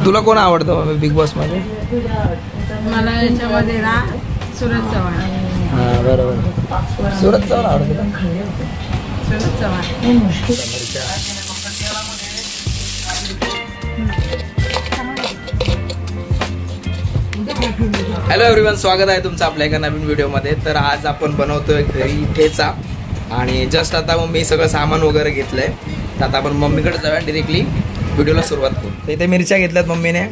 तुला कोण आवडतं बिग बॉस मध्ये? मला याच्यामध्ये ना सूरज चव्हाण. हां बरोबर, सूरज चव्हाण आवडतं. सूरज चव्हाण. हॅलो एव्हरीवन, स्वागत आहे तुमचं आपल्या एका नवीन व्हिडिओमध्ये. तर आज आपण बनवतोय घरी ठेचा आणि जस्ट आता मम्मी सगळं सामान वगैरे घेतलंय. तर आता आपण मम्मीकडे जाऊया, डिरेक्टली व्हिडिओला सुरुवात करू. तर इथे मिरच्या घेतल्यात मम्मीने,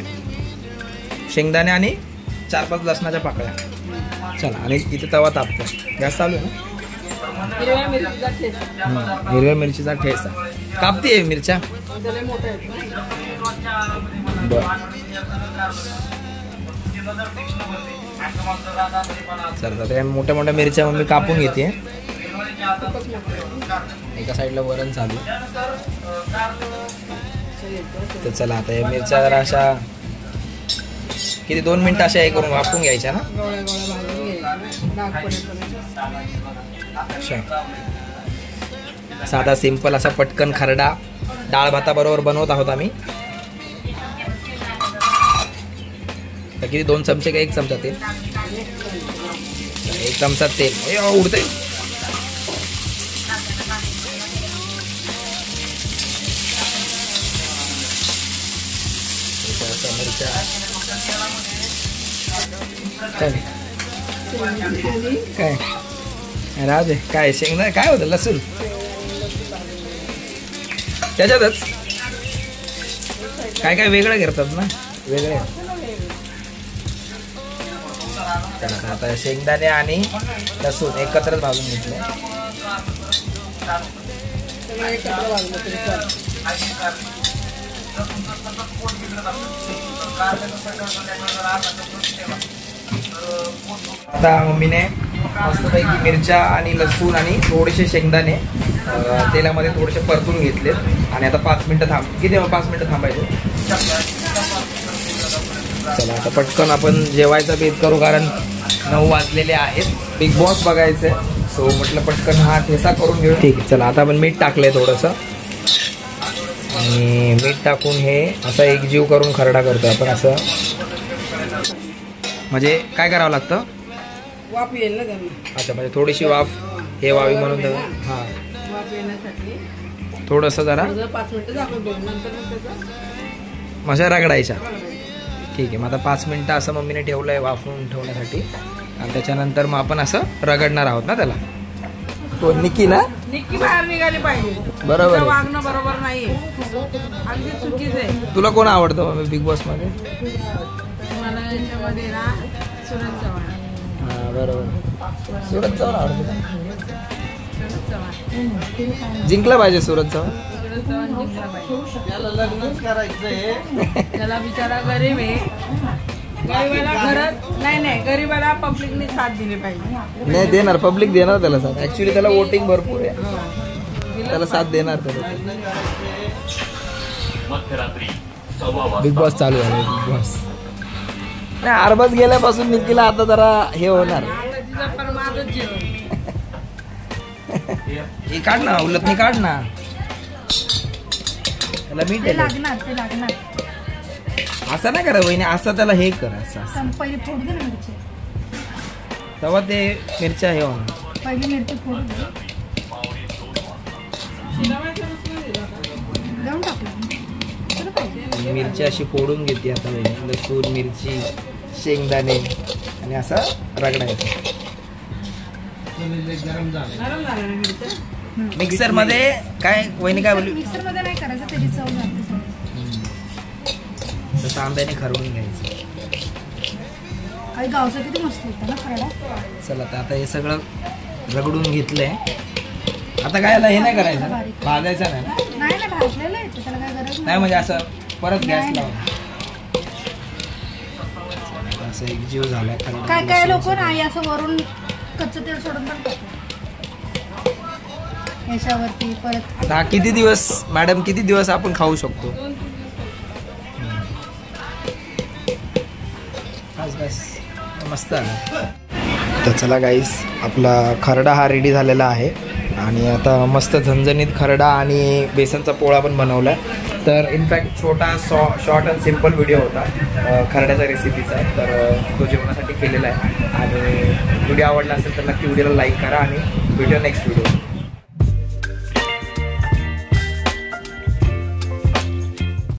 शेंगदाणे आणि 4-5 लसणाच्या पाकळ्या. चला, आणि इथे तवा तापतो, गॅस चालू आहे ना. हिरव्या मिरचीचा ठेचा कापते मिरच्या. चल, आता मोठ्या मोठ्या मिरच्या मम्मी कापून घेते. एका साईडला वरण चालू. तर चला, आता या मिरच्या जरा अशा किती 2 मिनिटं अशा हे करून वाफून घ्यायच्या ना. साधा सिंपल असा पटकन खरडा डाळ भाताबरोबर बनवत आहोत आम्ही. तर किती 2 चमचे का 1 चमचा तेल? 1 चमचा तेल उडते. काय राजे काय शेंगदाणे काय होतं? लसूण त्याच्यातच काय काय वेगळं करतात ना, वेगळे. आता शेंगदाणे आणि लसूण एकत्रच भाजून घेतले. आता मम्मीने मस्तपैकी मिरच्या आणि लसूण आणि थोडेसे शेंगदाणे तेलामध्ये थोडेसे परतून घेतलेत. आणि आता 5 मिनिटं किती 5 मिनिटं थांबायचे. चला, आता पटकन आपण जेवायचा बेत करू, कारण 9 वाजलेले आहेत. बिग बॉस बघायचंय, सो म्हटलं पटकन हा ठेचा करून घेऊ. ठीक आहे, चला. आता आपण मीठ टाकलंय थोडंसं, आणि मीठ टाकून हे असं एकजीव करून खरडा करतोय आपण. असं म्हणजे काय करावं लागतं? वाफ येईल ना त्यांना. अच्छा, म्हणजे थोडीशी वाफ हे व्हावी म्हणून. हां, वाफ येण्यासाठी थोडंसं जरा 5 मिनिटं झाकून ठेवून नंतर मशा रगडायच्या. ठीक आहे, मग आता 5 मिनिटं असं मम्मीने ठेवलं आहे वाफवून ठेवण्यासाठी. आणि त्याच्यानंतर मग आपण असं रगडणार आहोत ना त्याला. तो निकी ना, निक्की बाहेर निघाली पाहिजे. बरोबर, वागणं बरोबर नाही, अगदी चुकीचं आहे. तुला कोण आवडतं बिग बॉस मध्ये? मला याच्यामध्ये ना सूरज चव्हाण. हां बरोबर, सूरज चव्हाण आवडतं. सूरज चव्हाण जिंकला पाहिजे. सूरज चव्हाण जिंकला पाहिजे. त्याला लग्नच करायचंय. त्याला बिचारा गरीब आहे. गरीबाला घरात नाही, गरीबाला पब्लिकने साथ दिली पाहिजे. नाही देणार, पब्लिक देणार त्याला साथ. ऍक्च्युली त्याला वोटिंग भरपूर आहे, त्याला साथ देणार त्याला. बिग बॉस चालू आहे. बिग बॉस नाही, अरबज गेल्यापासून निकीला आता जरा हे होणार. हे काढ ना, उलट हे काढ ना, त्याला मीठ ते लागणार. असं नाही करा वहिनी, असं त्याला हे कर. असं पहिले फोड दे ना मिरची, तेव्हा ते मिरच्या हे होणार. पहिली मिरची फोड दे, देऊन टाकलं. मिरची अशी फोडून घेते आता वहिनी. लसूण, मिरची, शेंगदाणे आणि असं रगडायचं. मिक्सर मध्ये काय वहिनी काय बोलली? मिक्सर मध्ये नाही करायचं, त्याची चव लागते. तांब्याने खरडून घ्यायचं. काही गावचं किती मस्त होतं ना खरडा. चला, तर आता हे सगळं रगडून घेतलंय. आता काय हे नाही करायचं, भाजायचं नाही. नाही भाजलेलं आहे, त्याला काय गरज नाही. म्हणजे असं परत गॅस लावून असं एकजीव झालाय. काय लोक नाही असं वरून कच्चं तेल सोडून पण याच्यावरती परत. आता किती दिवस मॅडम, किती दिवस आपण खाऊ शकतो? बस मस्त आहे. तर चला गाईस, आपला खरडा हा रेडी झालेला आहे. आणि आता मस्त झणझणीत खरडा आणि बेसनचा पोळा पण बनवला आहे. तर इनफॅक्ट छोटा शॉर्ट अँड सिम्पल व्हिडिओ होता खरड्याच्या रेसिपीचा. तर तो जेवणासाठी केलेला आहे. आणि व्हिडिओ आवडला असेल तर नक्की व्हिडिओला लाईक करा आणि व्हिडिओ नेक्स्ट व्हिडिओ.